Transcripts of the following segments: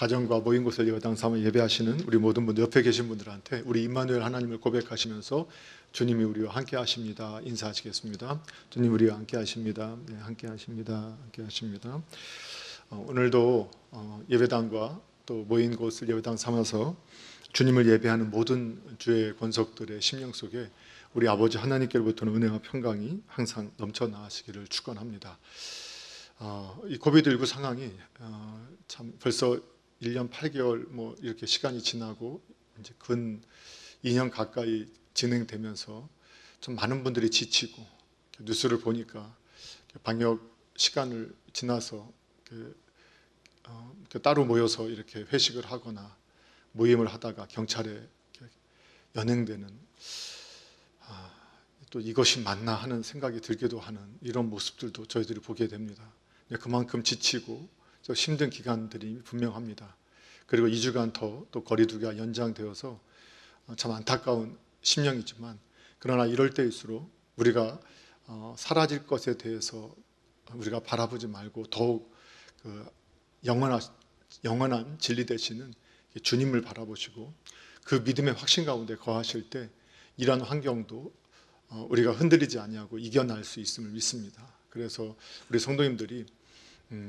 가정과 모인 곳을 예배당 삼아 예배하시는 우리 모든 분들, 옆에 계신 분들한테 우리 임마누엘 하나님을 고백하시면서 주님이 우리와 함께 하십니다 인사하시겠습니다. 주님 우리와 함께 하십니다. 네, 함께 하십니다. 함께 하십니다. 오늘도 예배당과 또 모인 곳을 예배당 삼아서 주님을 예배하는 모든 주의 권속들의 심령 속에 우리 아버지 하나님께로부터는 은혜와 평강이 항상 넘쳐나시기를 축원합니다. 이 코비드19 상황이 참 벌써 1년 8개월 뭐 이렇게 시간이 지나고 이제 근 2년 가까이 진행되면서 좀 많은 분들이 지치고 뉴스를 보니까 방역 시간을 지나서 따로 모여서 이렇게 회식을 하거나 모임을 하다가 경찰에 연행되는 또 이것이 맞나 하는 생각이 들기도 하는 이런 모습들도 저희들이 보게 됩니다. 그만큼 지치고 힘든 기간들이 분명합니다. 그리고 2주간 더 또 거리두기가 연장되어서 참 안타까운 심령이지만 그러나 이럴 때일수록 우리가 사라질 것에 대해서 우리가 바라보지 말고 더욱 영원한 진리 되시는 주님을 바라보시고 그 믿음의 확신 가운데 거하실 때 이러한 환경도 우리가 흔들리지 아니하고 이겨낼 수 있음을 믿습니다. 그래서 우리 성도님들이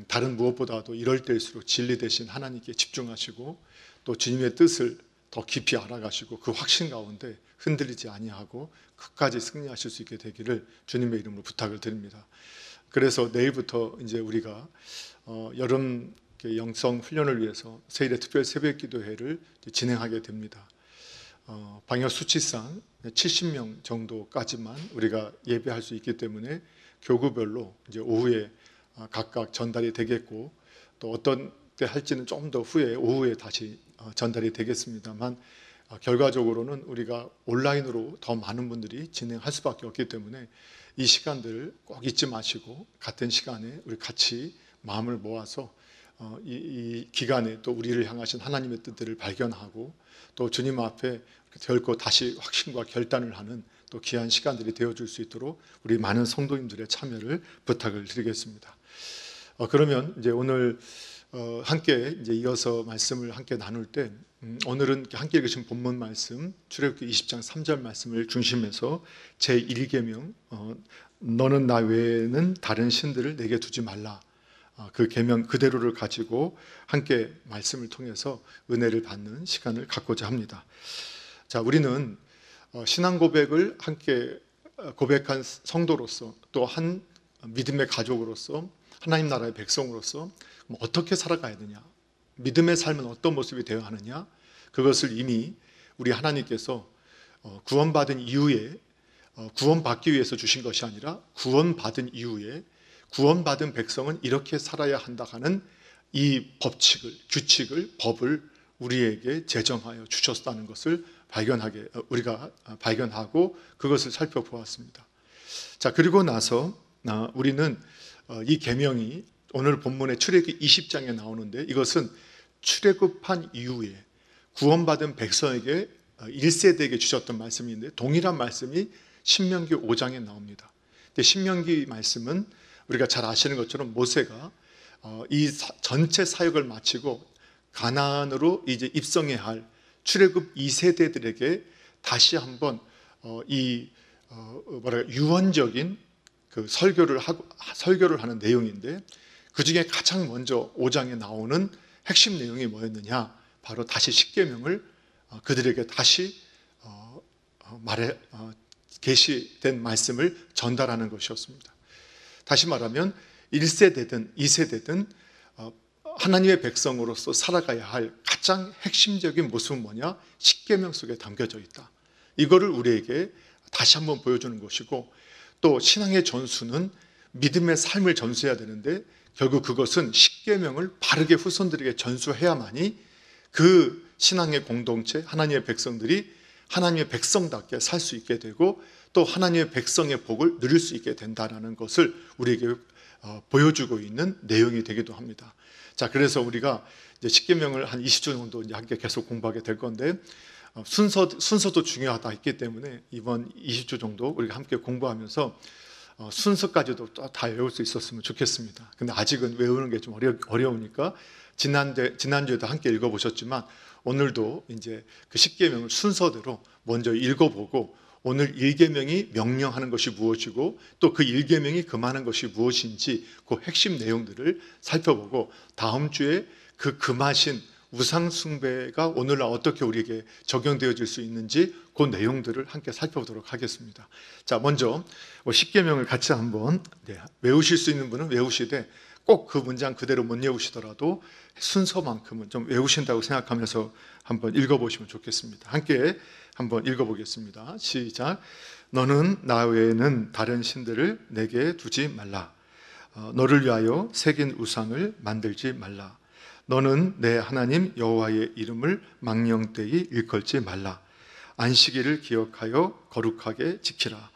다른 무엇보다도 이럴 때일수록 진리 되신 하나님께 집중하시고 또 주님의 뜻을 더 깊이 알아가시고 그 확신 가운데 흔들리지 아니하고 끝까지 승리하실 수 있게 되기를 주님의 이름으로 부탁을 드립니다. 그래서 내일부터 이제 우리가 여름 영성 훈련을 위해서 세일의 특별 새벽 기도회를 진행하게 됩니다. 방역 수치상 70명 정도까지만 우리가 예배할 수 있기 때문에 교구별로 이제 오후에 각각 전달이 되겠고 또 어떤 때 할지는 좀 더 후에 오후에 다시 전달이 되겠습니다만 결과적으로는 우리가 온라인으로 더 많은 분들이 진행할 수밖에 없기 때문에 이 시간들을 꼭 잊지 마시고 같은 시간에 우리 같이 마음을 모아서 이 기간에 또 우리를 향하신 하나님의 뜻들을 발견하고 또 주님 앞에 결코 다시 확신과 결단을 하는 또 귀한 시간들이 되어줄 수 있도록 우리 많은 성도님들의 참여를 부탁을 드리겠습니다. 그러면 이제 오늘 함께 이제 이어서 말씀을 함께 나눌 때 오늘은 함께 읽으신 본문 말씀 출애굽기 20장 3절 말씀을 중심해서 제1계명 너는 나 외에는 다른 신들을 내게 두지 말라 그 계명 그대로를 가지고 함께 말씀을 통해서 은혜를 받는 시간을 갖고자 합니다. 자, 우리는 신앙 고백을 함께 고백한 성도로서 또 한 믿음의 가족으로서 하나님 나라의 백성으로서 어떻게 살아가야 되냐, 믿음의 삶은 어떤 모습이 되어야 하느냐, 그것을 이미 우리 하나님께서 구원받은 이후에 구원받기 위해서 주신 것이 아니라 구원받은 이후에 구원받은 백성은 이렇게 살아야 한다 하는 이 법칙을, 규칙을, 법을 우리에게 제정하여 주셨다는 것을 우리가 발견하고 그것을 살펴보았습니다. 자, 그리고 나서 우리는 이 계명이 오늘 본문의 출애굽기 20장에 나오는데 이것은 출애굽한 이후에 구원받은 백성에게 1세대에게 주셨던 말씀인데 동일한 말씀이 신명기 5장에 나옵니다. 근데 신명기 말씀은 우리가 잘 아시는 것처럼 모세가 이 전체 사역을 마치고 가나안으로 이제 입성해야 할 출애굽 2세대들에게 다시 한번 유언적인 그 설교를 하는 내용인데 그 중에 가장 먼저 5장에 나오는 핵심 내용이 뭐였느냐? 바로 다시 십계명을 그들에게 다시 계시된 말씀을 전달하는 것이었습니다. 다시 말하면 1세대든 2세대든 하나님의 백성으로서 살아가야 할 가장 핵심적인 모습은 뭐냐? 십계명 속에 담겨져 있다. 이거를 우리에게 다시 한번 보여주는 것이고 또 신앙의 전수는 믿음의 삶을 전수해야 되는데 결국 그것은 십계명을 바르게 후손들에게 전수해야만이 그 신앙의 공동체, 하나님의 백성들이 하나님의 백성답게 살 수 있게 되고 또 하나님의 백성의 복을 누릴 수 있게 된다는 것을 우리에게 보여주고 있는 내용이 되기도 합니다. 자, 그래서 우리가 이제 십계명을 한 20주 정도 이제 함께 계속 공부하게 될 건데 순서도 중요하다 했기 때문에 이번 20주 정도 우리가 함께 공부하면서 순서까지도 다 외울 수 있었으면 좋겠습니다. 근데 아직은 외우는 게 좀 어려우니까 지난주에도 함께 읽어보셨지만 오늘도 이제 그 10계명을 순서대로 먼저 읽어보고 오늘 1계명이 명령하는 것이 무엇이고 또 그 1계명이 금하는 것이 무엇인지 그 핵심 내용들을 살펴보고 다음 주에 그 금하신 우상 숭배가 오늘날 어떻게 우리에게 적용되어질 수 있는지 그 내용들을 함께 살펴보도록 하겠습니다. 자, 먼저 10계명을 같이 한번 외우실 수 있는 분은 외우시되 꼭 그 문장 그대로 못 외우시더라도 순서만큼은 좀 외우신다고 생각하면서 한번 읽어보시면 좋겠습니다. 함께 한번 읽어보겠습니다. 시작. 너는 나 외에는 다른 신들을 내게 두지 말라. 너를 위하여 새긴 우상을 만들지 말라. 너는 내 하나님 여호와의 이름을 망령되이 일컬지 말라. 안식일을 기억하여 거룩하게 지키라.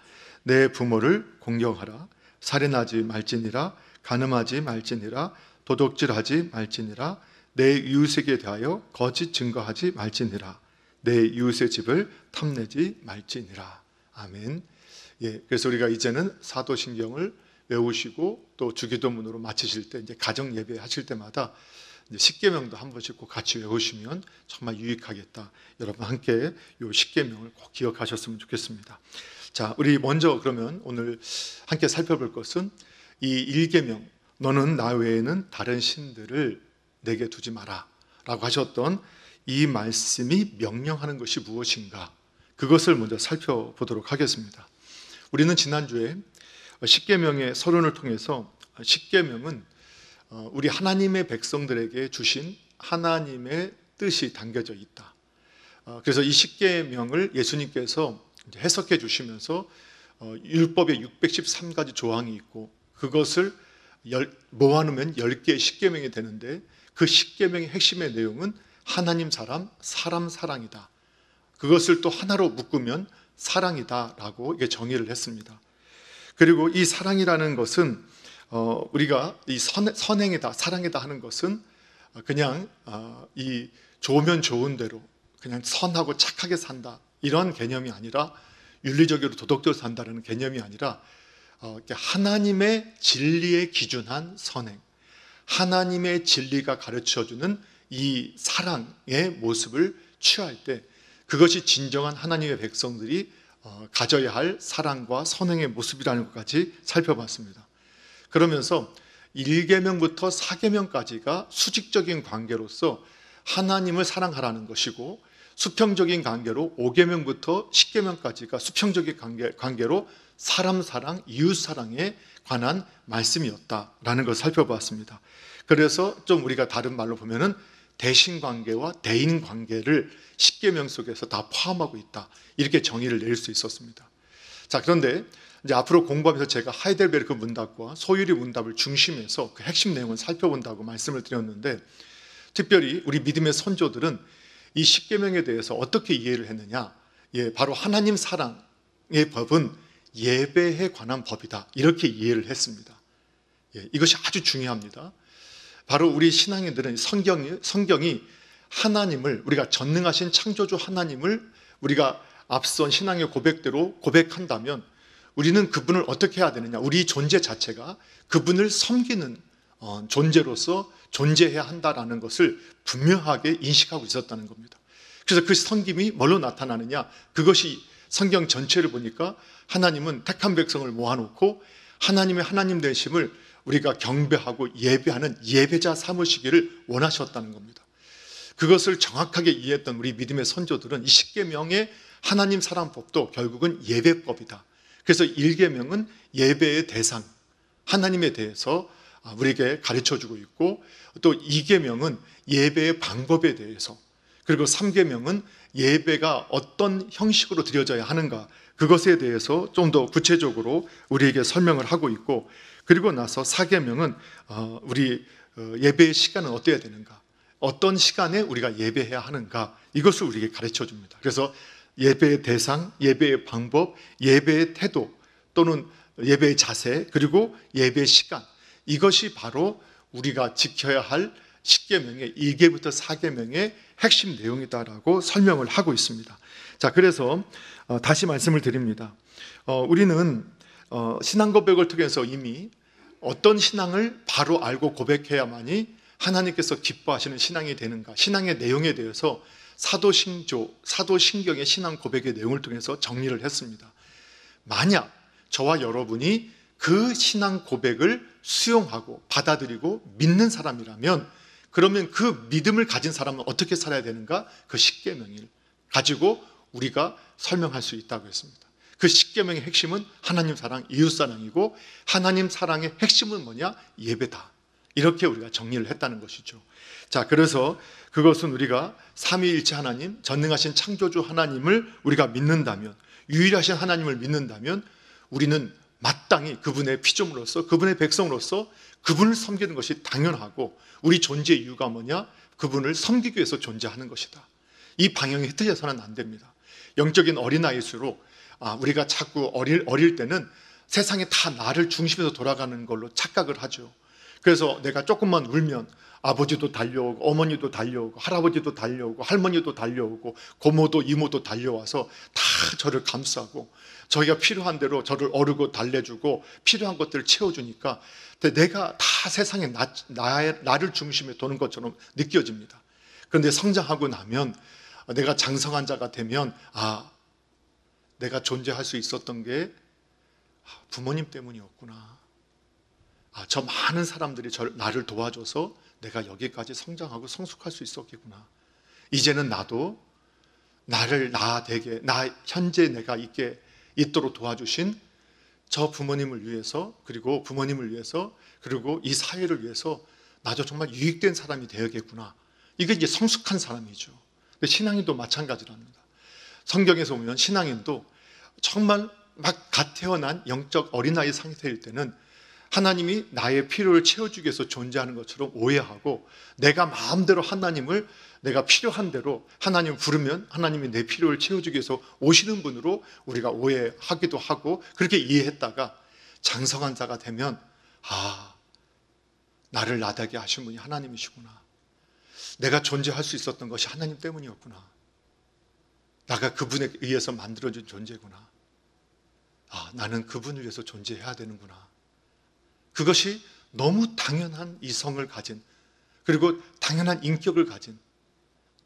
내 부모를 공경하라. 살인하지 말지니라. 간음하지 말지니라. 도둑질하지 말지니라. 내 이웃에게 대하여 거짓 증거하지 말지니라. 내 이웃의 집을 탐내지 말지니라. 아멘. 그래서 우리가 이제는 사도신경을 외우시고 또 주기도문으로 마치실 때 이제 가정 예배 하실 때마다 10계명도 한 번씩 꼭 같이 외우시면 정말 유익하겠다. 여러분 함께 이 10계명을 꼭 기억하셨으면 좋겠습니다. 자, 우리 먼저 그러면 오늘 함께 살펴볼 것은 이 1계명, 너는 나 외에는 다른 신들을 내게 두지 마라 라고 하셨던 이 말씀이 명령하는 것이 무엇인가, 그것을 먼저 살펴보도록 하겠습니다. 우리는 지난주에 10계명의 서론을 통해서 10계명은 우리 하나님의 백성들에게 주신 하나님의 뜻이 담겨져 있다. 그래서 이 10계명을 예수님께서 해석해 주시면서 율법에 613가지 조항이 있고 그것을 모아놓으면 10개의 10계명이 되는데 그 10계명의 핵심의 내용은 하나님 사람, 사람 사랑이다. 그것을 또 하나로 묶으면 사랑이다 라고 이게 정의를 했습니다. 그리고 이 사랑이라는 것은 우리가 이 선행이다, 사랑이다 하는 것은 그냥 이 좋으면 좋은 대로 그냥 선하고 착하게 산다 이런 개념이 아니라, 윤리적으로 도덕적으로 산다는 개념이 아니라 하나님의 진리에 기준한 선행, 하나님의 진리가 가르쳐주는 이 사랑의 모습을 취할 때 그것이 진정한 하나님의 백성들이 가져야 할 사랑과 선행의 모습이라는 것까지 살펴봤습니다. 그러면서 1계명부터 4계명까지가 수직적인 관계로서 하나님을 사랑하라는 것이고, 수평적인 관계로 5계명부터 10계명까지가 수평적인 관계로 사람 사랑, 이웃 사랑에 관한 말씀이었다라는 것을 살펴봤습니다. 그래서 좀 우리가 다른 말로 보면은 대신 관계와 대인 관계를 10계명 속에서 다 포함하고 있다, 이렇게 정의를 내릴 수 있었습니다. 자, 그런데 이제 앞으로 공부하면서 제가 하이델베르크 문답과 소유리 문답을 중심해서 그 핵심 내용을 살펴본다고 말씀을 드렸는데, 특별히 우리 믿음의 선조들은 이 10계명에 대해서 어떻게 이해를 했느냐, 바로 하나님 사랑의 법은 예배에 관한 법이다, 이렇게 이해를 했습니다. 이것이 아주 중요합니다. 바로 우리 신앙인들은 성경이 하나님을, 우리가 전능하신 창조주 하나님을 우리가 앞선 신앙의 고백대로 고백한다면 우리는 그분을 어떻게 해야 되느냐, 우리 존재 자체가 그분을 섬기는 존재로서 존재해야 한다는 것을 분명하게 인식하고 있었다는 겁니다. 그래서 그 섬김이 뭘로 나타나느냐, 그것이 성경 전체를 보니까 하나님은 택한 백성을 모아놓고 하나님의 하나님 되심을 우리가 경배하고 예배하는 예배자 삼으시기를 원하셨다는 겁니다. 그것을 정확하게 이해했던 우리 믿음의 선조들은 이 10계명의 하나님 사랑법도 결국은 예배법이다. 그래서 1계명은 예배의 대상, 하나님에 대해서 우리에게 가르쳐주고 있고, 또 2계명은 예배의 방법에 대해서, 그리고 3계명은 예배가 어떤 형식으로 드려져야 하는가, 그것에 대해서 좀 더 구체적으로 우리에게 설명을 하고 있고, 그리고 나서 4계명은 우리 예배의 시간은 어때야 되는가, 어떤 시간에 우리가 예배해야 하는가, 이것을 우리에게 가르쳐 줍니다. 그래서 예배의 대상, 예배의 방법, 예배의 태도, 또는 예배의 자세, 그리고 예배의 시간, 이것이 바로 우리가 지켜야 할 10계명의 1계부터 4계명의 핵심 내용이다라고 설명을 하고 있습니다. 자, 그래서 다시 말씀을 드립니다. 우리는 신앙 고백을 통해서 이미 어떤 신앙을 바로 알고 고백해야만이 하나님께서 기뻐하시는 신앙이 되는가, 신앙의 내용에 대해서 사도신경의 신앙 고백의 내용을 통해서 정리를 했습니다. 만약 저와 여러분이 그 신앙 고백을 수용하고 받아들이고 믿는 사람이라면, 그러면 그 믿음을 가진 사람은 어떻게 살아야 되는가? 그 십계명을 가지고 우리가 설명할 수 있다고 했습니다. 그 십계명의 핵심은 하나님 사랑, 이웃 사랑이고, 하나님 사랑의 핵심은 뭐냐? 예배다. 이렇게 우리가 정리를 했다는 것이죠. 자, 그래서 그것은 우리가 삼위일체 하나님, 전능하신 창조주 하나님을 우리가 믿는다면, 유일하신 하나님을 믿는다면, 우리는 마땅히 그분의 피조물로서, 그분의 백성으로서 그분을 섬기는 것이 당연하고, 우리 존재의 이유가 뭐냐? 그분을 섬기기 위해서 존재하는 것이다. 이 방향이 흩어져서는 안 됩니다. 영적인 어린아이일수록 우리가 자꾸 어릴 때는 세상이 다 나를 중심에서 돌아가는 걸로 착각을 하죠. 그래서 내가 조금만 울면 아버지도 달려오고, 어머니도 달려오고, 할아버지도 달려오고, 할머니도 달려오고, 고모도 이모도 달려와서 다 저를 감싸고, 저희가 필요한 대로 저를 어르고 달래주고 필요한 것들을 채워주니까 내가 다 세상에 나를 중심에 도는 것처럼 느껴집니다. 그런데 성장하고 나면, 내가 장성한 자가 되면, 내가 존재할 수 있었던 게 부모님 때문이었구나. 저 많은 사람들이 나를 도와줘서 내가 여기까지 성장하고 성숙할 수 있었겠구나. 이제는 나도 나를 나되게, 현재 내가 있도록 도와주신 저 부모님을 위해서, 그리고 부모님을 위해서, 그리고 이 사회를 위해서 나도 정말 유익된 사람이 되어야겠구나. 이게 이제 성숙한 사람이죠. 근데 신앙인도 마찬가지랍니다. 성경에서 보면 신앙인도 정말 막 갓 태어난 영적 어린아이 상태일 때는 하나님이 나의 필요를 채워주기 위해서 존재하는 것처럼 오해하고, 내가 마음대로 하나님을 내가 필요한 대로 하나님을 부르면 하나님이 내 필요를 채워주기 위해서 오시는 분으로 우리가 오해하기도 하고, 그렇게 이해했다가 장성한 자가 되면 나를 나다게 하신 분이 하나님이시구나. 내가 존재할 수 있었던 것이 하나님 때문이었구나. 나가 그분에 의해서 만들어진 존재구나. 나는 그분을 위해서 존재해야 되는구나. 그것이 너무 당연한 이성을 가진, 그리고 당연한 인격을 가진,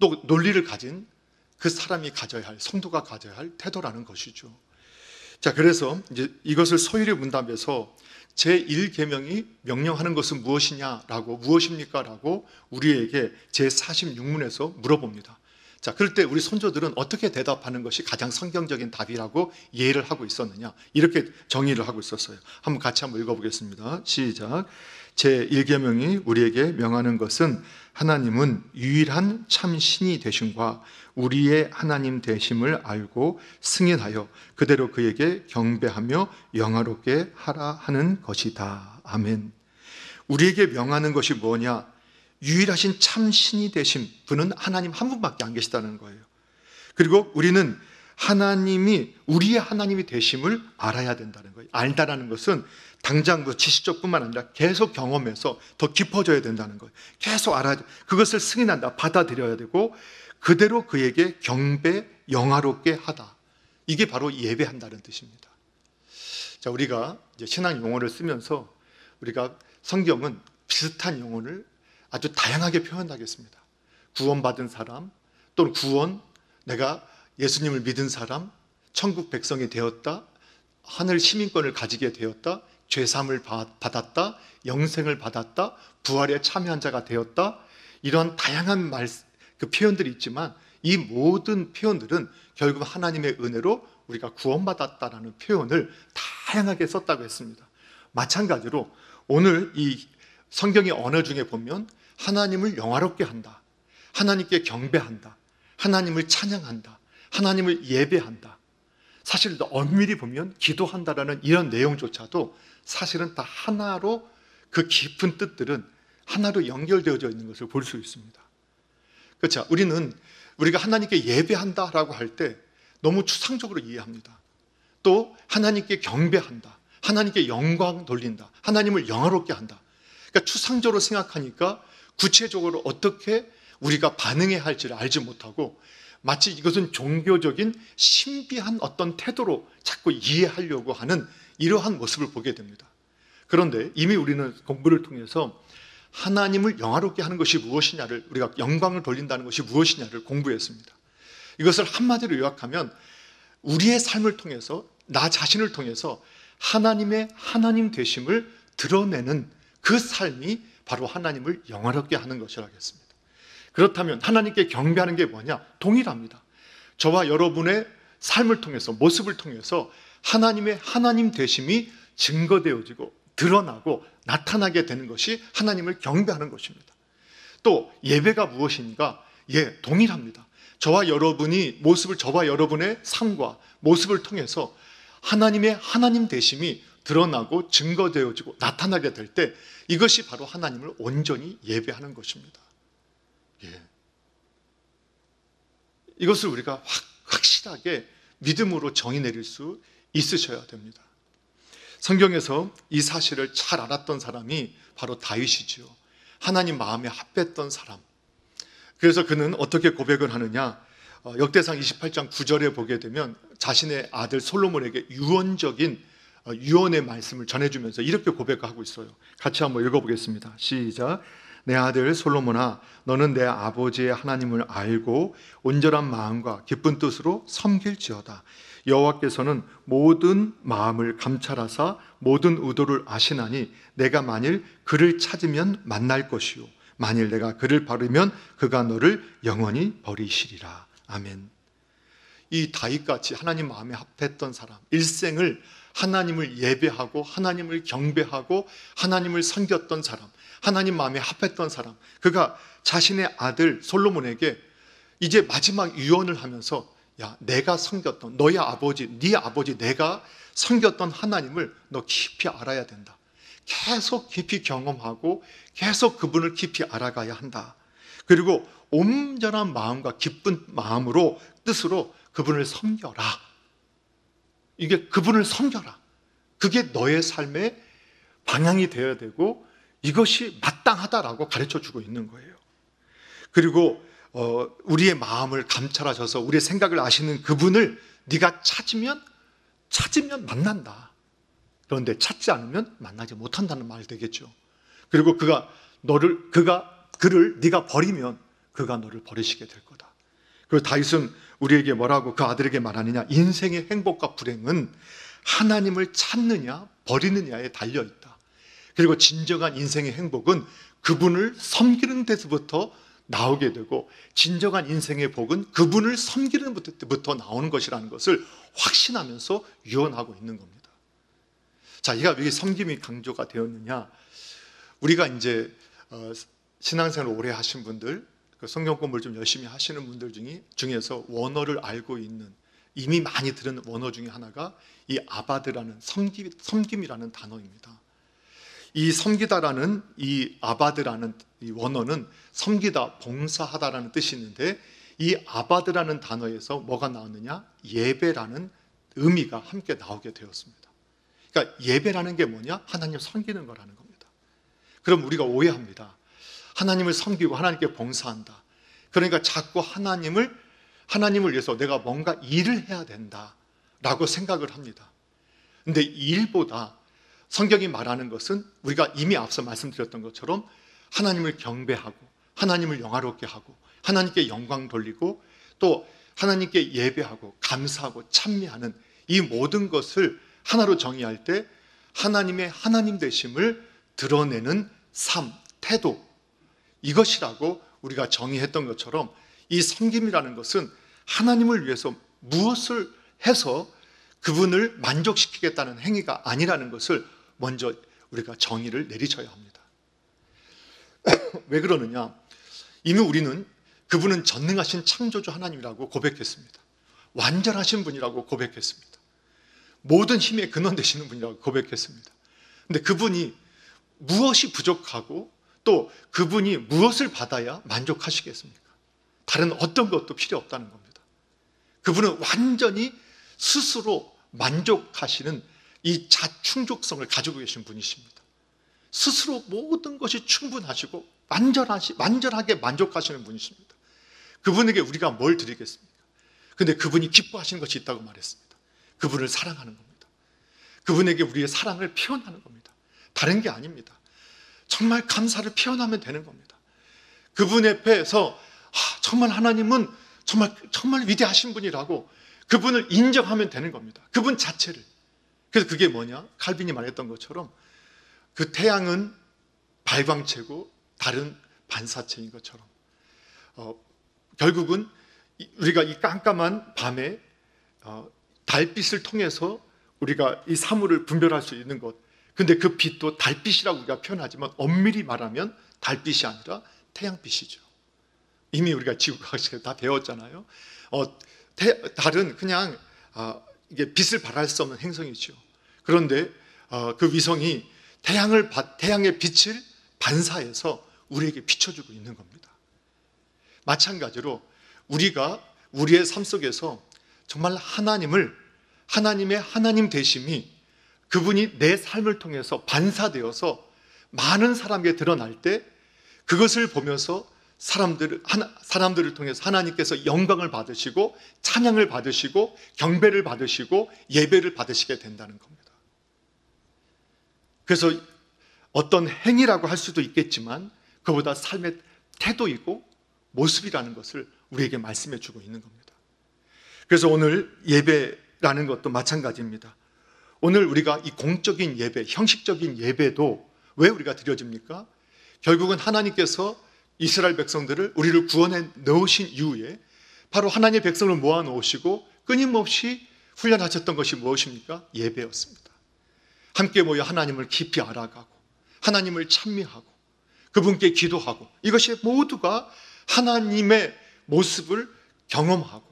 또 논리를 가진 그 사람이 가져야 할, 성도가 가져야 할 태도라는 것이죠. 자, 그래서 이제 이것을 소위를 문답에서 제1계명이 명령하는 것은 무엇입니까? 라고 우리에게 제46문에서 물어봅니다. 자, 그럴 때 우리 선조들은 어떻게 대답하는 것이 가장 성경적인 답이라고 이해를 하고 있었느냐, 이렇게 정의를 하고 있었어요. 같이 한번 읽어보겠습니다. 시작. 제1계명이 우리에게 명하는 것은 하나님은 유일한 참 신이 되심과 우리의 하나님 되심을 알고 승인하여 그대로 그에게 경배하며 영화롭게 하라 하는 것이다. 아멘. 우리에게 명하는 것이 뭐냐? 유일하신 참 신이 되신 분은 하나님 한 분밖에 안 계시다는 거예요. 그리고 우리는 하나님이 우리의 하나님이 되심을 알아야 된다는 거예요. 알다라는 것은 당장 지식적뿐만 아니라 계속 경험해서 더 깊어져야 된다는 거예요. 계속 알아야 돼. 그것을 승인한다, 받아들여야 되고, 그대로 그에게 경배, 영화롭게 하다. 이게 바로 예배한다는 뜻입니다. 자, 우리가 이제 신앙 용어를 쓰면서 우리가 성경은 비슷한 용어를 아주 다양하게 표현하겠습니다. 구원받은 사람, 또는 내가 예수님을 믿은 사람, 천국 백성이 되었다, 하늘 시민권을 가지게 되었다, 죄사함을 받았다, 영생을 받았다, 부활에 참여한 자가 되었다, 이런 다양한 표현들이 있지만, 이 모든 표현들은 결국 하나님의 은혜로 우리가 구원받았다라는 표현을 다양하게 썼다고 했습니다. 마찬가지로 오늘 이 성경의 언어 중에 보면 하나님을 영화롭게 한다, 하나님께 경배한다, 하나님을 찬양한다, 하나님을 예배한다, 사실 엄밀히 보면 기도한다라는 이런 내용조차도 사실은 다 하나로, 그 깊은 뜻들은 하나로 연결되어져 있는 것을 볼 수 있습니다. 그렇죠? 우리가 하나님께 예배한다라고 할 때 너무 추상적으로 이해합니다. 또 하나님께 경배한다, 하나님께 영광 돌린다, 하나님을 영화롭게 한다. 그러니까 추상적으로 생각하니까 구체적으로 어떻게 우리가 반응해야 할지를 알지 못하고, 마치 이것은 종교적인 신비한 어떤 태도로 자꾸 이해하려고 하는 이러한 모습을 보게 됩니다. 그런데 이미 우리는 공부를 통해서 하나님을 영화롭게 하는 것이 무엇이냐를, 우리가 영광을 돌린다는 것이 무엇이냐를 공부했습니다. 이것을 한마디로 요약하면 우리의 삶을 통해서, 나 자신을 통해서 하나님의 하나님 되심을 드러내는 그 삶이 바로 하나님을 영화롭게 하는 것이라겠습니다. 그렇다면 하나님께 경배하는 게 뭐냐? 동일합니다. 저와 여러분의 삶을 통해서, 모습을 통해서 하나님의 하나님 되심이 증거되어지고 드러나고 나타나게 되는 것이 하나님을 경배하는 것입니다. 또 예배가 무엇인가? 동일합니다. 저와 여러분의 삶과 모습을 통해서 하나님의 하나님 되심이 드러나고 증거되어지고 나타나게 될 때 이것이 바로 하나님을 온전히 예배하는 것입니다. 이것을 우리가 확실하게 믿음으로 정의 내릴 수 있으셔야 됩니다. 성경에서 이 사실을 잘 알았던 사람이 바로 다윗이지요. 하나님 마음에 합했던 사람. 그래서 그는 어떻게 고백을 하느냐? 역대상 28장 9절에 보게 되면 자신의 아들 솔로몬에게 유언의 말씀을 전해주면서 이렇게 고백하고 있어요. 같이 한번 읽어보겠습니다. 시작. 내 아들 솔로몬아, 너는 내 아버지의 하나님을 알고 온전한 마음과 기쁜 뜻으로 섬길지어다. 여호와께서는 모든 마음을 감찰하사 모든 의도를 아시나니 내가 만일 그를 찾으면 만날 것이요 만일 내가 그를 버리면 그가 너를 영원히 버리시리라. 아멘. 이 다윗같이 하나님 마음에 합했던 사람, 일생을 하나님을 예배하고 하나님을 경배하고 하나님을 섬겼던 사람, 하나님 마음에 합했던 사람, 그가 자신의 아들 솔로몬에게 이제 마지막 유언을 하면서 내가 섬겼던 너의 아버지, 네 아버지 내가 섬겼던 하나님을 너 깊이 알아야 된다. 계속 깊이 경험하고 계속 그분을 깊이 알아가야 한다. 그리고 온전한 마음과 기쁜 마음으로, 뜻으로 그분을 섬겨라. 이게 그분을 섬겨라. 그게 너의 삶의 방향이 되어야 되고 이것이 마땅하다라고 가르쳐주고 있는 거예요. 그리고 우리의 마음을 감찰하셔서 우리의 생각을 아시는 그분을 네가 찾으면 만난다. 그런데 찾지 않으면 만나지 못한다는 말이 되겠죠. 그리고 그를 네가 버리면 그가 너를 버리시게 될 거다. 그리고 다윗은 우리에게 뭐라고 그 아들에게 말하느냐? 인생의 행복과 불행은 하나님을 찾느냐 버리느냐에 달려있다. 그리고 진정한 인생의 행복은 그분을 섬기는 데서부터 나오게 되고 진정한 인생의 복은 그분을 섬기는 데부터 나오는 것이라는 것을 확신하면서 유언하고 있는 겁니다. 자, 이가 왜 섬김이 강조가 되었느냐? 우리가 이제 신앙생활을 오래 하신 분들, 성경 공부를 좀 열심히 하시는 분들 중에서 원어를 알고 있는, 이미 많이 들은 원어 중에 하나가 이 아바드라는 섬김이라는 단어입니다. 이 섬기다라는 이 아바드라는 이 원어는 섬기다, 봉사하다라는 뜻이 있는데 이 아바드라는 단어에서 뭐가 나왔느냐? 예배라는 의미가 함께 나오게 되었습니다. 그러니까 예배라는 게 뭐냐? 하나님 섬기는 거라는 겁니다. 그럼 우리가 오해합니다. 하나님을 섬기고 하나님께 봉사한다. 그러니까 자꾸 하나님을 위해서 내가 뭔가 일을 해야 된다라고 생각을 합니다. 그런데 일보다 성경이 말하는 것은 우리가 이미 앞서 말씀드렸던 것처럼 하나님을 경배하고 하나님을 영화롭게 하고 하나님께 영광 돌리고 또 하나님께 예배하고 감사하고 찬미하는 이 모든 것을 하나로 정의할 때 하나님의 하나님 되심을 드러내는 삶, 태도, 이것이라고 우리가 정의했던 것처럼 이 섬김이라는 것은 하나님을 위해서 무엇을 해서 그분을 만족시키겠다는 행위가 아니라는 것을 먼저 우리가 정의를 내리셔야 합니다. 왜 그러느냐? 이미 우리는 그분은 전능하신 창조주 하나님이라고 고백했습니다. 완전하신 분이라고 고백했습니다. 모든 힘의 근원 되시는 분이라고 고백했습니다. 그런데 그분이 무엇이 부족하고 또 그분이 무엇을 받아야 만족하시겠습니까? 다른 어떤 것도 필요 없다는 겁니다. 그분은 완전히 스스로 만족하시는 이 자충족성을 가지고 계신 분이십니다. 스스로 모든 것이 충분하시고 완전하게 만족하시는 분이십니다. 그분에게 우리가 뭘 드리겠습니까? 그런데 그분이 기뻐하시는 것이 있다고 말했습니다. 그분을 사랑하는 겁니다. 그분에게 우리의 사랑을 표현하는 겁니다. 다른 게 아닙니다. 정말 감사를 표현하면 되는 겁니다. 그분 앞에서 정말 하나님은 정말 위대하신 분이라고 그분을 인정하면 되는 겁니다. 그분 자체를. 그래서 그게 뭐냐? 칼빈이 말했던 것처럼 그 태양은 발광체고 달은 반사체인 것처럼 결국은 우리가 이 깜깜한 밤에 달빛을 통해서 우리가 이 사물을 분별할 수 있는 것. 근데 그 빛도 달빛이라고 우리가 표현하지만 엄밀히 말하면 달빛이 아니라 태양빛이죠. 이미 우리가 지구과학에서 다 배웠잖아요. 달은 그냥 이게 빛을 발할 수 없는 행성이죠. 그런데 그 위성이 태양의 빛을 반사해서 우리에게 비춰주고 있는 겁니다. 마찬가지로 우리가 우리의 삶 속에서 정말 하나님의 하나님 되심이 그분이 내 삶을 통해서 반사되어서 많은 사람에게 드러날 때 그것을 보면서 사람들을 통해서 하나님께서 영광을 받으시고 찬양을 받으시고 경배를 받으시고 예배를 받으시게 된다는 겁니다. 그래서 어떤 행위라고 할 수도 있겠지만 그보다 삶의 태도이고 모습이라는 것을 우리에게 말씀해 주고 있는 겁니다. 그래서 오늘 예배라는 것도 마찬가지입니다. 오늘 우리가 이 공적인 예배, 형식적인 예배도 왜 우리가 드려집니까? 결국은 하나님께서 이스라엘 백성들을 우리를 구원해 넣으신 이후에 바로 하나님의 백성을 모아 놓으시고 끊임없이 훈련하셨던 것이 무엇입니까? 예배였습니다. 함께 모여 하나님을 깊이 알아가고 하나님을 찬미하고 그분께 기도하고 이것이 모두가 하나님의 모습을 경험하고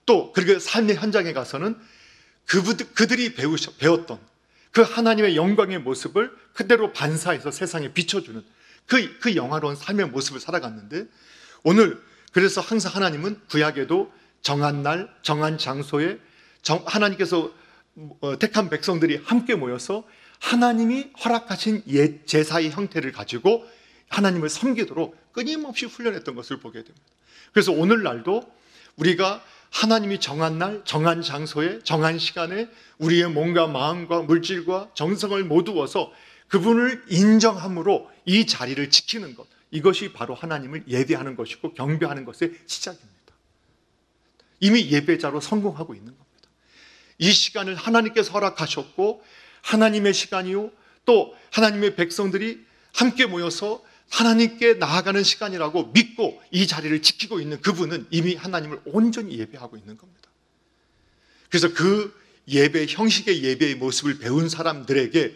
또 그리고 삶의 현장에 가서는 그들이 배웠던 그 하나님의 영광의 모습을 그대로 반사해서 세상에 비춰주는 그 영화로운 삶의 모습을 살아갔는데 오늘 그래서 항상 하나님은 구약에도 정한 날, 정한 장소에 하나님께서 택한 백성들이 함께 모여서 하나님이 허락하신 옛 제사의 형태를 가지고 하나님을 섬기도록 끊임없이 훈련했던 것을 보게 됩니다. 그래서 오늘날도 우리가 하나님이 정한 날, 정한 장소에, 정한 시간에 우리의 몸과 마음과 물질과 정성을 모두어서 그분을 인정함으로 이 자리를 지키는 것, 이것이 바로 하나님을 예배하는 것이고 경배하는 것의 시작입니다. 이미 예배자로 성공하고 있는 겁니다. 이 시간을 하나님께서 허락하셨고 하나님의 시간이요 또 하나님의 백성들이 함께 모여서 하나님께 나아가는 시간이라고 믿고 이 자리를 지키고 있는 그분은 이미 하나님을 온전히 예배하고 있는 겁니다. 그래서 그 예배, 형식의 예배의 모습을 배운 사람들에게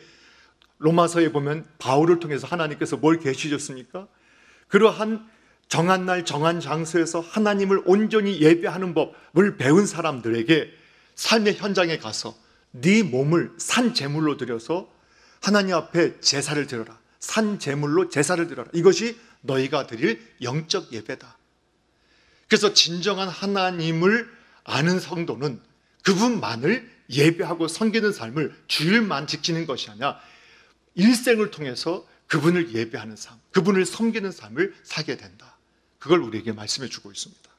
로마서에 보면 바울을 통해서 하나님께서 뭘 계시셨습니까? 그러한 정한 날, 정한 장소에서 하나님을 온전히 예배하는 법을 배운 사람들에게 삶의 현장에 가서 네 몸을 산 제물로 드려서 하나님 앞에 제사를 드려라. 산 제물로 제사를 드려라. 이것이 너희가 드릴 영적 예배다. 그래서 진정한 하나님을 아는 성도는 그분만을 예배하고 섬기는 삶을 주일만 지키는 것이 아니라 일생을 통해서 그분을 예배하는 삶, 그분을 섬기는 삶을 살게 된다. 그걸 우리에게 말씀해 주고 있습니다.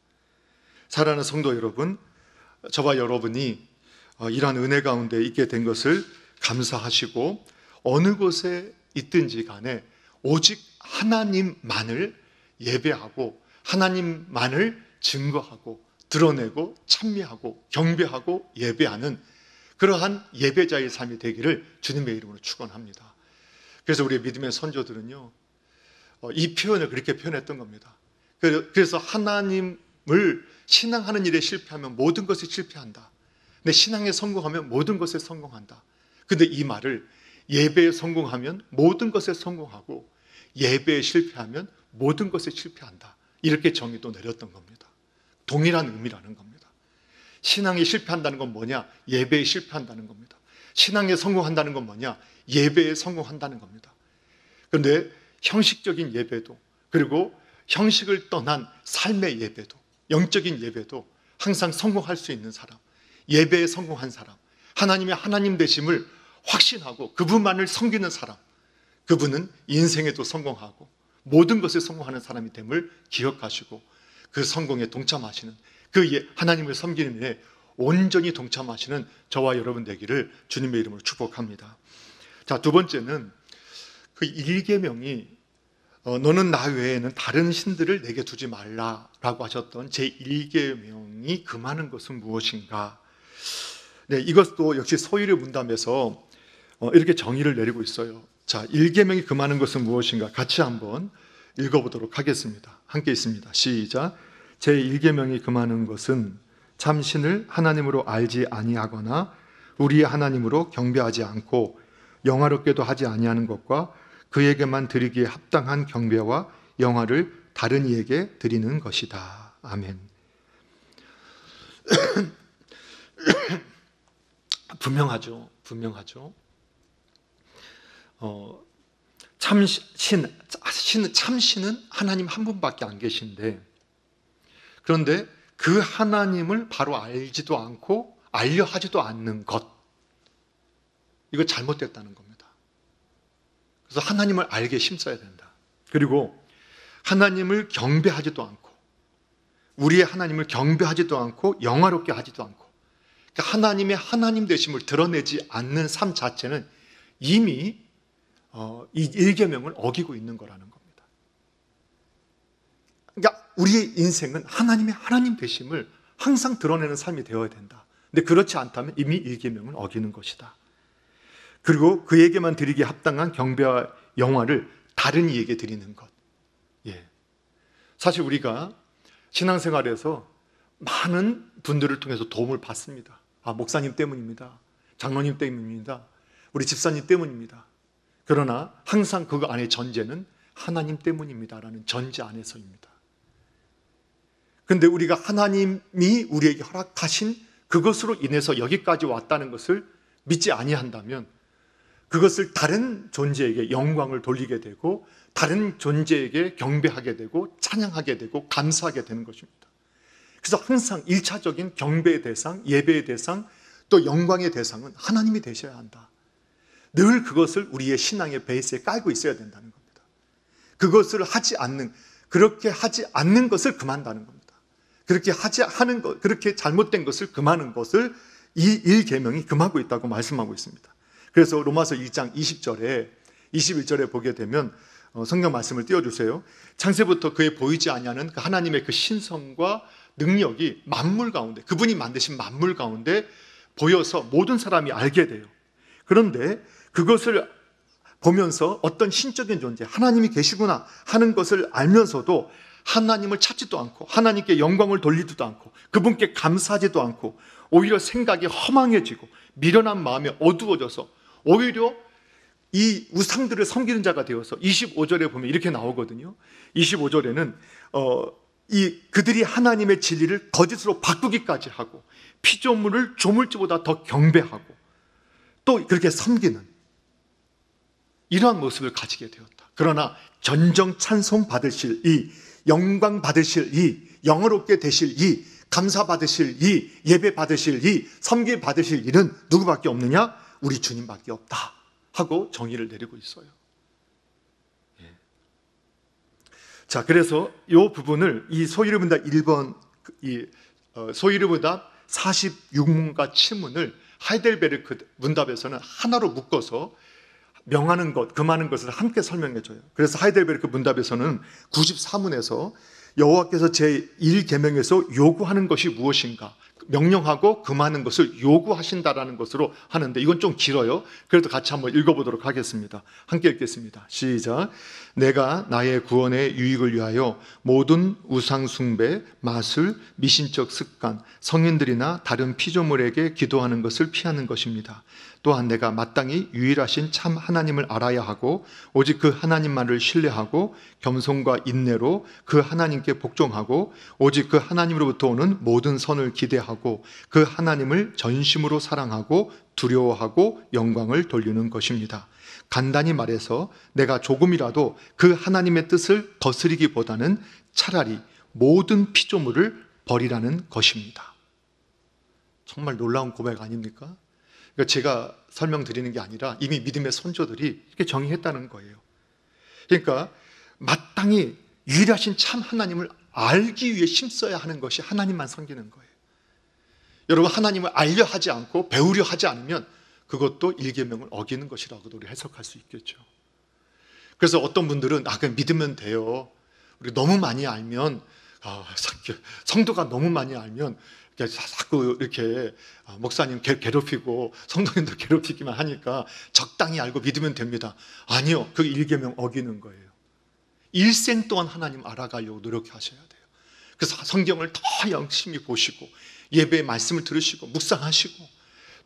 사랑하는 성도 여러분, 저와 여러분이 이러한 은혜 가운데 있게 된 것을 감사하시고 어느 곳에 있든지 간에 오직 하나님만을 예배하고 하나님만을 증거하고 드러내고 찬미하고 경배하고 예배하는 그러한 예배자의 삶이 되기를 주님의 이름으로 축원합니다. 그래서 우리 믿음의 선조들은요 이 표현을 그렇게 표현했던 겁니다. 그래서 하나님을 신앙하는 일에 실패하면 모든 것이 실패한다. 근데 신앙에 성공하면 모든 것에 성공한다. 근데 이 말을 예배에 성공하면 모든 것에 성공하고 예배에 실패하면 모든 것에 실패한다. 이렇게 정의도 내렸던 겁니다. 동일한 의미라는 겁니다. 신앙이 실패한다는 건 뭐냐? 예배에 실패한다는 겁니다. 신앙에 성공한다는 건 뭐냐? 예배에 성공한다는 겁니다. 그런데 형식적인 예배도 그리고 형식을 떠난 삶의 예배도 영적인 예배도 항상 성공할 수 있는 사람, 예배에 성공한 사람, 하나님의 하나님 되심을 확신하고 그분만을 섬기는 사람, 그분은 인생에도 성공하고 모든 것에 성공하는 사람이 됨을 기억하시고 그 성공에 동참하시는 그 하나님을 섬기는 일에 온전히 동참하시는 저와 여러분 되기를 주님의 이름으로 축복합니다. 자, 두 번째는 그 1계명이 너는 나 외에는 다른 신들을 내게 두지 말라라고 하셨던 제1계명이 금하는 것은 무엇인가? 네, 이것도 역시 소유의 문답에서 이렇게 정의를 내리고 있어요. 자, 1계명이 금하는 것은 무엇인가? 같이 한번 읽어보도록 하겠습니다. 함께 있습니다. 시작. 제1계명이 금하는 것은 참 신을 하나님으로 알지 아니하거나 우리의 하나님으로 경배하지 않고 영화롭게도 하지 아니하는 것과 그에게만 드리기에 합당한 경배와 영화를 다른 이에게 드리는 것이다. 아멘. 분명하죠. 참신은 하나님 한 분밖에 안 계신데, 그런데 그 하나님을 바로 알지도 않고 알려 하지도 않는 것, 이거 잘못됐다는 겁니다. 그래서 하나님을 알게 힘써야 된다. 그리고 하나님을 경배하지도 않고, 우리의 하나님을 경배하지도 않고 영화롭게 하지도 않고, 그러니까 하나님의 하나님 되심을 드러내지 않는 삶 자체는 이미 이 1계명을 어기고 있는 거라는 겁니다. 그러니까 우리의 인생은 하나님의 하나님 되심을 항상 드러내는 삶이 되어야 된다. 근데 그렇지 않다면 이미 1계명을 어기는 것이다. 그리고 그에게만 드리기에 합당한 경배와 영화를 다른 이에게 드리는 것. 예. 사실 우리가 신앙생활에서 많은 분들을 통해서 도움을 받습니다. 목사님 때문입니다. 장로님 때문입니다. 우리 집사님 때문입니다. 그러나 항상 그거 안에 전제는 하나님 때문입니다라는 전제 안에서입니다. 그런데 우리가 하나님이 우리에게 허락하신 그것으로 인해서 여기까지 왔다는 것을 믿지 아니한다면 그것을 다른 존재에게 영광을 돌리게 되고 다른 존재에게 경배하게 되고 찬양하게 되고 감사하게 되는 것입니다. 그래서 항상 1차적인 경배의 대상, 예배의 대상, 또 영광의 대상은 하나님이 되셔야 한다. 늘 그것을 우리의 신앙의 베이스에 깔고 있어야 된다는 겁니다. 그렇게 하지 않는 것을 금한다는 겁니다. 그렇게 잘못된 것을 금하는 것을 이 1계명이 금하고 있다고 말씀하고 있습니다. 그래서 로마서 1장 20절에 21절에 보게 되면 성경 말씀을 띄워주세요. 창세부터 그의 보이지 아니하는 그 하나님의 그 신성과 능력이 만물 가운데, 그분이 만드신 만물 가운데 보여서 모든 사람이 알게 돼요. 그런데 그것을 보면서 어떤 신적인 존재, 하나님이 계시구나 하는 것을 알면서도 하나님을 찾지도 않고 하나님께 영광을 돌리지도 않고 그분께 감사하지도 않고 오히려 생각이 허망해지고 미련한 마음이 어두워져서 오히려 이 우상들을 섬기는 자가 되어서 25절에 보면 이렇게 나오거든요. 25절에는 그들이 하나님의 진리를 거짓으로 바꾸기까지 하고 피조물을 조물주보다 더 경배하고 또 그렇게 섬기는 이러한 모습을 가지게 되었다. 그러나 전정 찬송 받으실 이, 영광 받으실 이, 영어롭게 되실 이, 감사 받으실 이, 예배 받으실 이, 섬기 받으실 일은 누구밖에 없느냐? 우리 주님밖에 없다 하고 정의를 내리고 있어요. 자, 그래서 이 부분을 이 소위르문답 1번, 소위르문답 46문과 7문을 하이델베르크 문답에서는 하나로 묶어서 명하는 것, 금하는 것을 함께 설명해줘요. 그래서 하이델베르크 문답에서는 94문에서 여호와께서 제1계명에서 요구하는 것이 무엇인가, 명령하고 금하는 것을 요구하신다라는 것으로 하는데 이건 좀 길어요. 그래도 같이 한번 읽어보도록 하겠습니다. 함께 읽겠습니다. 시작. 내가 나의 구원의 유익을 위하여 모든 우상 숭배, 마술, 미신적 습관, 성인들이나 다른 피조물에게 기도하는 것을 피하는 것입니다. 또한 내가 마땅히 유일하신 참 하나님을 알아야 하고 오직 그 하나님만을 신뢰하고 겸손과 인내로 그 하나님께 복종하고 오직 그 하나님으로부터 오는 모든 선을 기대하고 그 하나님을 전심으로 사랑하고 두려워하고 영광을 돌리는 것입니다. 간단히 말해서 내가 조금이라도 그 하나님의 뜻을 거스리기보다는 차라리 모든 피조물을 버리라는 것입니다. 정말 놀라운 고백 아닙니까? 그러니까 제가 설명드리는 게 아니라 이미 믿음의 선조들이 이렇게 정의했다는 거예요. 그러니까 마땅히 유일하신 참 하나님을 알기 위해 힘써야 하는 것이 하나님만 섬기는 거예요. 여러분, 하나님을 알려 하지 않고 배우려 하지 않으면 그것도 1계명을 어기는 것이라고도 우리 해석할 수 있겠죠. 그래서 어떤 분들은 그냥 믿으면 돼요. 우리 너무 많이 알면 성도가 너무 많이 알면 자꾸 이렇게 목사님 괴롭히고 성도님도 괴롭히기만 하니까 적당히 알고 믿으면 됩니다. 아니요, 그 일계명 어기는 거예요. 일생 동안 하나님 알아가려고 노력하셔야 돼요. 그래서 성경을 더 열심히 보시고 예배의 말씀을 들으시고 묵상하시고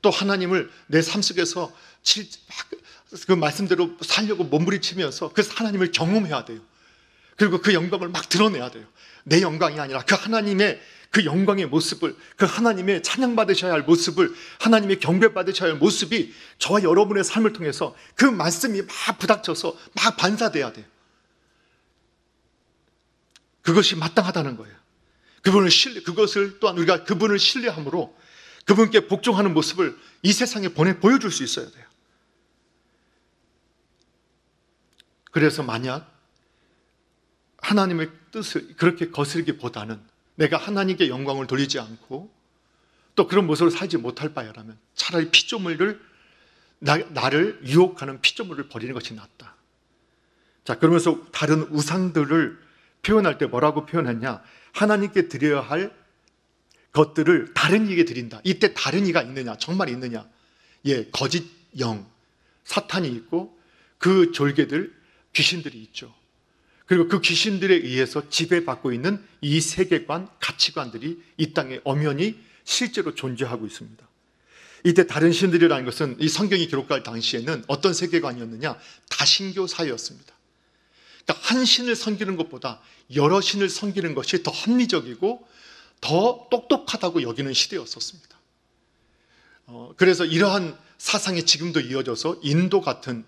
또 하나님을 내 삶 속에서 그 말씀대로 살려고 몸부림치면서 그래서 하나님을 경험해야 돼요. 그리고 그 영광을 막 드러내야 돼요. 내 영광이 아니라 그 하나님의 그 영광의 모습을, 그 하나님의 찬양받으셔야 할 모습을, 하나님의 경배받으셔야 할 모습이 저와 여러분의 삶을 통해서 그 말씀이 막 부닥쳐서 막 반사돼야 돼요. 그것이 마땅하다는 거예요. 그것을 또한 우리가 그분을 신뢰함으로 그분께 복종하는 모습을 이 세상에 보여줄 수 있어야 돼요. 그래서 만약 하나님의 뜻을 그렇게 거스르기보다는 내가 하나님께 영광을 돌리지 않고 또 그런 모습으로 살지 못할 바에라면 차라리 피조물을 나를 유혹하는 피조물을 버리는 것이 낫다. 자, 그러면서 다른 우상들을 표현할 때 뭐라고 표현했냐? 하나님께 드려야 할 것들을 다른 이에게 드린다. 이때 다른 이가 있느냐? 정말 있느냐? 거짓 영, 사탄이 있고 그 졸개들, 귀신들이 있죠. 그리고 그 귀신들에 의해서 지배받고 있는 이 세계관, 가치관들이 이 땅에 엄연히 실제로 존재하고 있습니다. 이때 다른 신들이라는 것은 이 성경이 기록할 당시에는 어떤 세계관이었느냐? 다신교사였습니다. 그러니까 한 신을 섬기는 것보다 여러 신을 섬기는 것이 더 합리적이고 더 똑똑하다고 여기는 시대였었습니다. 그래서 이러한 사상이 지금도 이어져서 인도 같은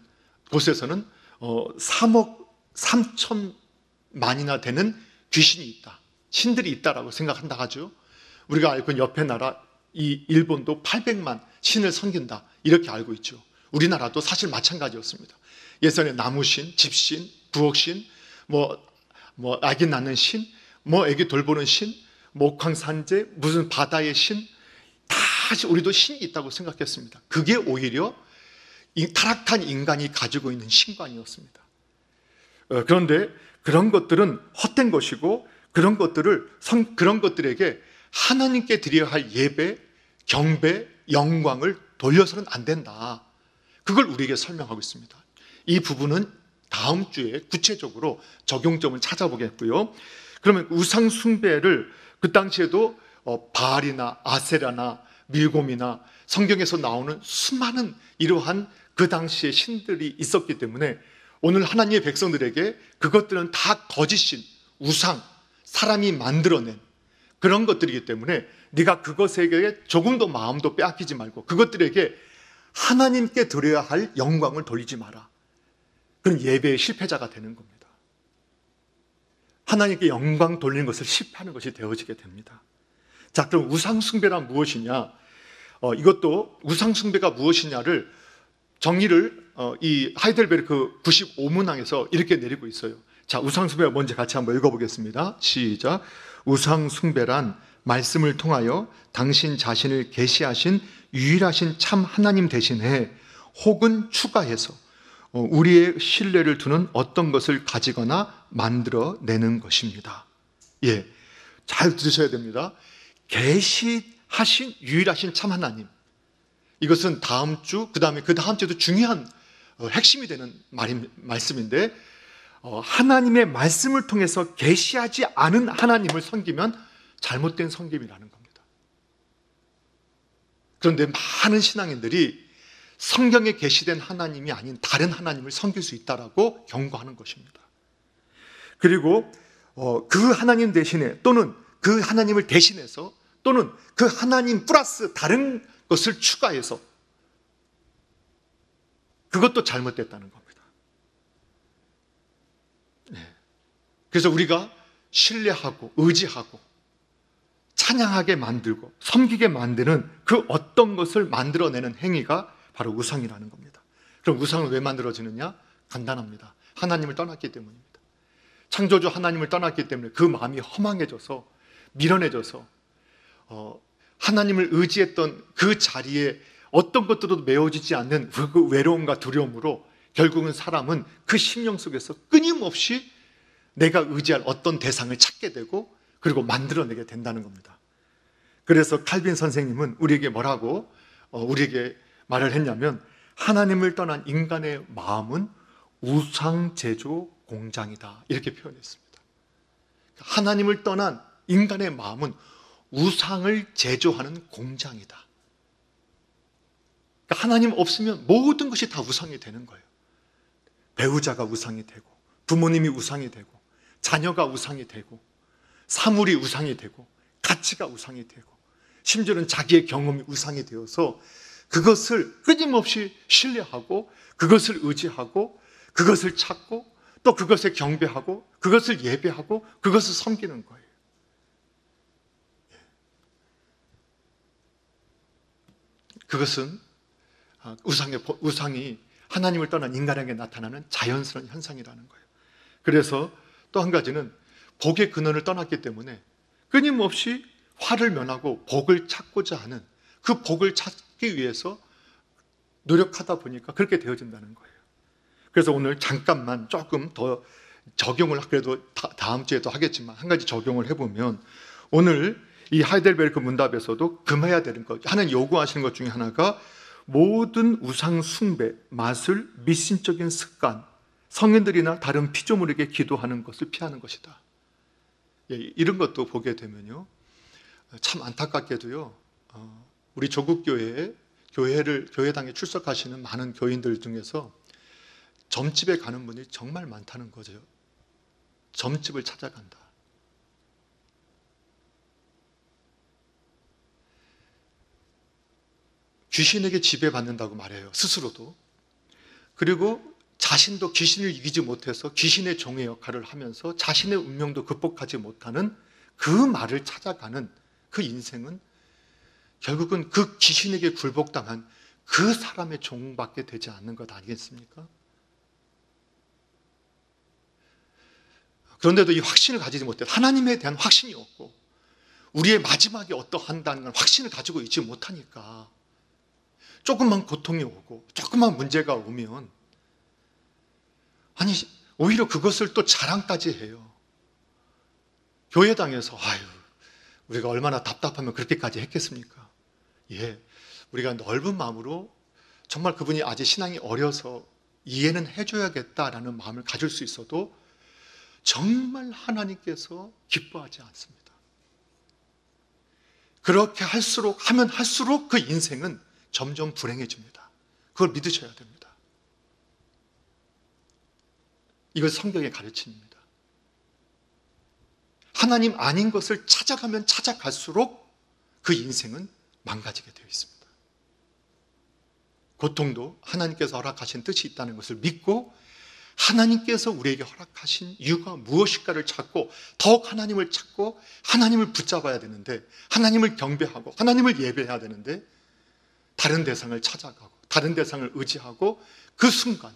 곳에서는 3억 3천만이나 되는 귀신이 있다, 신들이 있다라고 생각한다 하죠. 우리가 알고 있는 옆에 나라 이 일본도 800만 신을 섬긴다 이렇게 알고 있죠. 우리나라도 사실 마찬가지였습니다. 예전에 나무신, 집신, 부엌신, 아기 낳는 신, 아기 돌보는 신, 목황산제, 무슨 바다의 신, 다 우리도 신이 있다고 생각했습니다. 그게 오히려 타락한 인간이 가지고 있는 신관이었습니다. 그런데 그런 것들은 헛된 것이고 그런 것들에게 하나님께 드려야 할 예배, 경배, 영광을 돌려서는 안 된다. 그걸 우리에게 설명하고 있습니다. 이 부분은 다음 주에 구체적으로 적용점을 찾아보겠고요. 그러면 우상 숭배를 그 당시에도 바알이나 아세라나 밀곰이나 성경에서 나오는 수많은 이러한 그 당시의 신들이 있었기 때문에 오늘 하나님의 백성들에게 그것들은 다 거짓신, 우상, 사람이 만들어낸 그런 것들이기 때문에 네가 그것에게 조금도 마음도 빼앗기지 말고 그것들에게 하나님께 드려야 할 영광을 돌리지 마라. 그럼 예배의 실패자가 되는 겁니다. 하나님께 영광 돌리는 것을 실패하는 것이 되어지게 됩니다. 자, 그럼 우상숭배란 무엇이냐? 이것도 우상숭배가 무엇이냐를 정의를 이 하이델베르크 95문항에서 이렇게 내리고 있어요. 자, 우상숭배가 뭔지 같이 한번 읽어보겠습니다. 시작. 우상숭배란 말씀을 통하여 당신 자신을 계시하신 유일하신 참 하나님 대신에 혹은 추가해서 우리의 신뢰를 두는 어떤 것을 가지거나 만들어내는 것입니다. 잘 들으셔야 됩니다. 계시하신 유일하신 참 하나님. 이것은 다음 주, 그 다음에 그 다음 주에도 중요한 핵심이 되는 말씀인데 하나님의 말씀을 통해서 계시하지 않은 하나님을 섬기면 잘못된 섬김이라는 겁니다. 그런데 많은 신앙인들이 성경에 계시된 하나님이 아닌 다른 하나님을 섬길 수 있다라고 경고하는 것입니다. 그리고 그 하나님 대신에 또는 그 하나님을 대신해서 또는 그 하나님 플러스 다른 것을 추가해서 그것도 잘못됐다는 겁니다. 그래서 우리가 신뢰하고 의지하고 찬양하게 만들고 섬기게 만드는 그 어떤 것을 만들어내는 행위가 바로 우상이라는 겁니다. 그럼 우상은 왜 만들어지느냐? 간단합니다. 하나님을 떠났기 때문입니다. 창조주 하나님을 떠났기 때문에 그 마음이 허망해져서 미련해져서 하나님을 의지했던 그 자리에 어떤 것들도 메워지지 않는 그 외로움과 두려움으로 결국은 사람은 그 심령 속에서 끊임없이 내가 의지할 어떤 대상을 찾게 되고 그리고 만들어내게 된다는 겁니다. 그래서 칼빈 선생님은 우리에게 뭐라고 우리에게 말을 했냐면, 하나님을 떠난 인간의 마음은 우상 제조 공장이다, 이렇게 표현했습니다. 하나님을 떠난 인간의 마음은 우상을 제조하는 공장이다. 그러니까 하나님 없으면 모든 것이 다 우상이 되는 거예요. 배우자가 우상이 되고, 부모님이 우상이 되고, 자녀가 우상이 되고, 사물이 우상이 되고, 가치가 우상이 되고, 심지어는 자기의 경험이 우상이 되어서 그것을 끊임없이 신뢰하고, 그것을 의지하고, 그것을 찾고, 또 그것에 경배하고, 그것을 예배하고, 그것을 섬기는 거예요. 그것은 우상이 하나님을 떠난 인간에게 나타나는 자연스러운 현상이라는 거예요. 그래서 또 한 가지는 복의 근원을 떠났기 때문에 끊임없이 화를 면하고 복을 찾고자 하는, 그 복을 찾기 위해서 노력하다 보니까 그렇게 되어진다는 거예요. 그래서 오늘 잠깐만 조금 더 적용을, 그래도 다음 주에도 하겠지만 한 가지 적용을 해보면, 오늘 이 하이델베르크 문답에서도 금해야 되는 것, 하나님 요구하시는 것 중에 하나가 모든 우상 숭배, 마술, 미신적인 습관, 성인들이나 다른 피조물에게 기도하는 것을 피하는 것이다. 이런 것도 보게 되면요, 참 안타깝게도요, 우리 조국교회에 교회당에 출석하시는 많은 교인들 중에서 점집에 가는 분이 정말 많다는 거죠. 점집을 찾아간다. 귀신에게 지배받는다고 말해요, 스스로도. 그리고 자신도 귀신을 이기지 못해서 귀신의 종의 역할을 하면서 자신의 운명도 극복하지 못하는 그 말을 찾아가는 그 인생은 결국은 그 귀신에게 굴복당한 그 사람의 종밖에 되지 않는 것 아니겠습니까? 그런데도 이 확신을 가지지 못해, 하나님에 대한 확신이 없고 우리의 마지막이 어떠한다는 걸 확신을 가지고 있지 못하니까 조금만 고통이 오고 조금만 문제가 오면, 아니 오히려 그것을 또 자랑까지 해요. 교회당에서 우리가 얼마나 답답하면 그렇게까지 했겠습니까? 우리가 넓은 마음으로 정말 그분이 아직 신앙이 어려서 이해는 해줘야겠다라는 마음을 가질 수 있어도 정말 하나님께서 기뻐하지 않습니다. 그렇게 하면 할수록 그 인생은 점점 불행해집니다. 그걸 믿으셔야 됩니다. 이건 성경의 가르침입니다. 하나님 아닌 것을 찾아가면 찾아갈수록 그 인생은 망가지게 되어 있습니다. 고통도 하나님께서 허락하신 뜻이 있다는 것을 믿고, 하나님께서 우리에게 허락하신 이유가 무엇일까를 찾고, 더욱 하나님을 찾고 하나님을 붙잡아야 되는데, 하나님을 경배하고 하나님을 예배해야 되는데, 다른 대상을 찾아가고 다른 대상을 의지하고, 그 순간,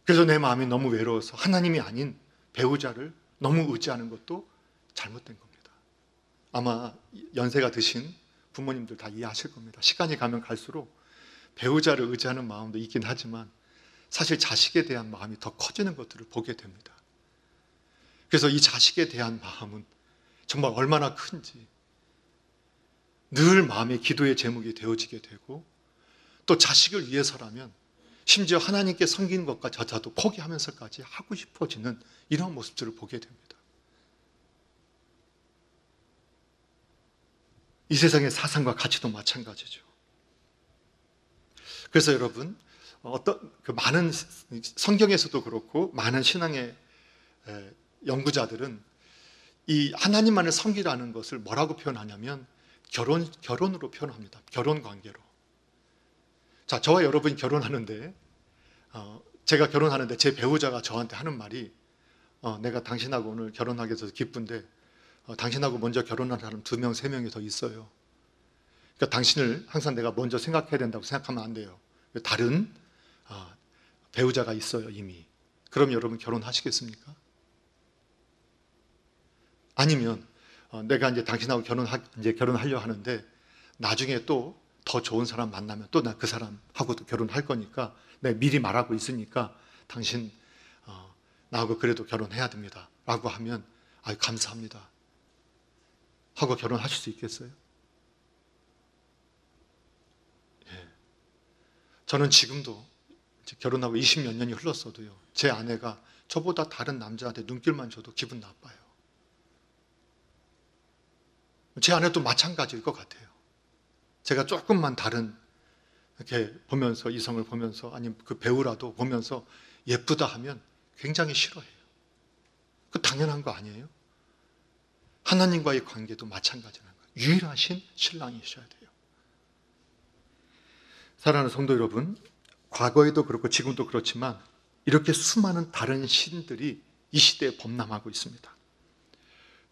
그래서 내 마음이 너무 외로워서 하나님이 아닌 배우자를 너무 의지하는 것도 잘못된 겁니다. 아마 연세가 드신 부모님들 다 이해하실 겁니다. 시간이 가면 갈수록 배우자를 의지하는 마음도 있긴 하지만 사실 자식에 대한 마음이 더 커지는 것들을 보게 됩니다. 그래서 이 자식에 대한 마음은 정말 얼마나 큰지 늘 마음의 기도의 제목이 되어지게 되고, 또 자식을 위해서라면 심지어 하나님께 섬기는 것조차도 포기하면서까지 하고 싶어지는 이런 모습들을 보게 됩니다. 이 세상의 사상과 가치도 마찬가지죠. 그래서 여러분, 많은 성경에서도 그렇고 많은 신앙의 연구자들은 이 하나님만을 섬기라는 것을 뭐라고 표현하냐면 결혼으로 표현합니다. 결혼 관계로. 자, 저와 여러분이 결혼하는데, 제가 결혼하는데 제 배우자가 저한테 하는 말이, 내가 당신하고 오늘 결혼하게 돼서 기쁜데 당신하고 먼저 결혼한 사람 2명, 3명이 더 있어요. 그러니까 당신을 항상 내가 먼저 생각해야 된다고 생각하면 안 돼요. 다른 배우자가 있어요, 이미. 그럼 여러분 결혼하시겠습니까? 아니면 내가 이제 당신하고 결혼하려 하는데 나중에 또 더 좋은 사람 만나면 또 나 그 사람하고도 결혼할 거니까 내가 미리 말하고 있으니까 당신 나하고 그래도 결혼해야 됩니다 라고 하면 감사합니다 하고 결혼하실 수 있겠어요? 예. 저는 지금도 결혼하고 20몇 년이 흘렀어도요, 제 아내가 저보다 다른 남자한테 눈길만 줘도 기분 나빠요. 제 아내도 마찬가지일 것 같아요. 제가 조금만 다른 이렇게 보면서, 이성을 보면서, 아니면 그 배우라도 보면서 예쁘다 하면 굉장히 싫어해요. 그 당연한 거 아니에요? 하나님과의 관계도 마찬가지라는 거예요. 유일하신 신랑이셔야 돼요. 사랑하는 성도 여러분, 과거에도 그렇고 지금도 그렇지만 이렇게 수많은 다른 신들이 이 시대에 범람하고 있습니다.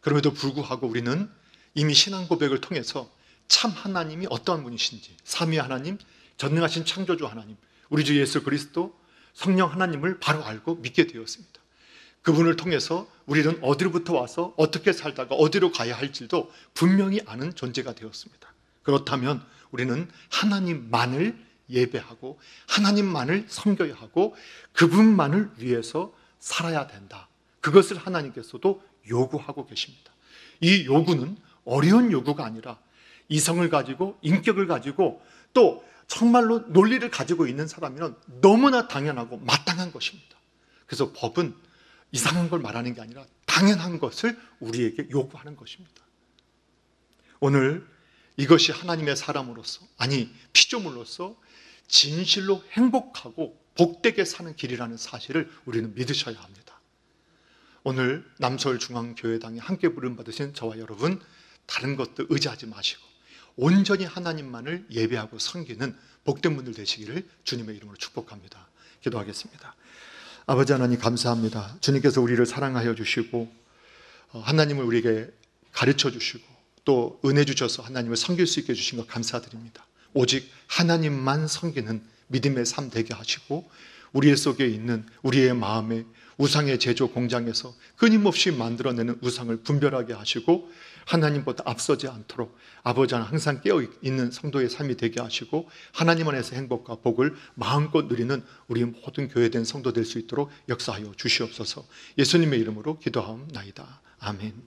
그럼에도 불구하고 우리는 이미 신앙 고백을 통해서 참 하나님이 어떠한 분이신지, 삼위 하나님, 전능하신 창조주 하나님, 우리 주 예수 그리스도 성령 하나님을 바로 알고 믿게 되었습니다. 그분을 통해서 우리는 어디로부터 와서 어떻게 살다가 어디로 가야 할지도 분명히 아는 존재가 되었습니다. 그렇다면 우리는 하나님만을 예배하고 하나님만을 섬겨야 하고 그분만을 위해서 살아야 된다. 그것을 하나님께서도 요구하고 계십니다. 이 요구는 어려운 요구가 아니라 이성을 가지고 인격을 가지고 또 정말로 논리를 가지고 있는 사람이면 너무나 당연하고 마땅한 것입니다. 그래서 법은 이상한 걸 말하는 게 아니라 당연한 것을 우리에게 요구하는 것입니다. 오늘 이것이 하나님의 사람으로서, 아니 피조물로서 진실로 행복하고 복되게 사는 길이라는 사실을 우리는 믿으셔야 합니다. 오늘 남서울중앙교회당에 함께 부름받으신 저와 여러분, 다른 것도 의지하지 마시고 온전히 하나님만을 예배하고 섬기는 복된 분들 되시기를 주님의 이름으로 축복합니다. 기도하겠습니다. 아버지 하나님 감사합니다. 주님께서 우리를 사랑하여 주시고 하나님을 우리에게 가르쳐 주시고 또 은혜 주셔서 하나님을 섬길 수 있게 해주신 것 감사드립니다. 오직 하나님만 섬기는 믿음의 삶 되게 하시고 우리 속에 있는 우리의 마음에 우상의 제조 공장에서 끊임없이 만들어내는 우상을 분별하게 하시고 하나님보다 앞서지 않도록 아버지 하나님 항상 깨어있는 성도의 삶이 되게 하시고 하나님 안에서 행복과 복을 마음껏 누리는 우리 모든 교회된 성도 될 수 있도록 역사하여 주시옵소서. 예수님의 이름으로 기도하옵나이다. 아멘.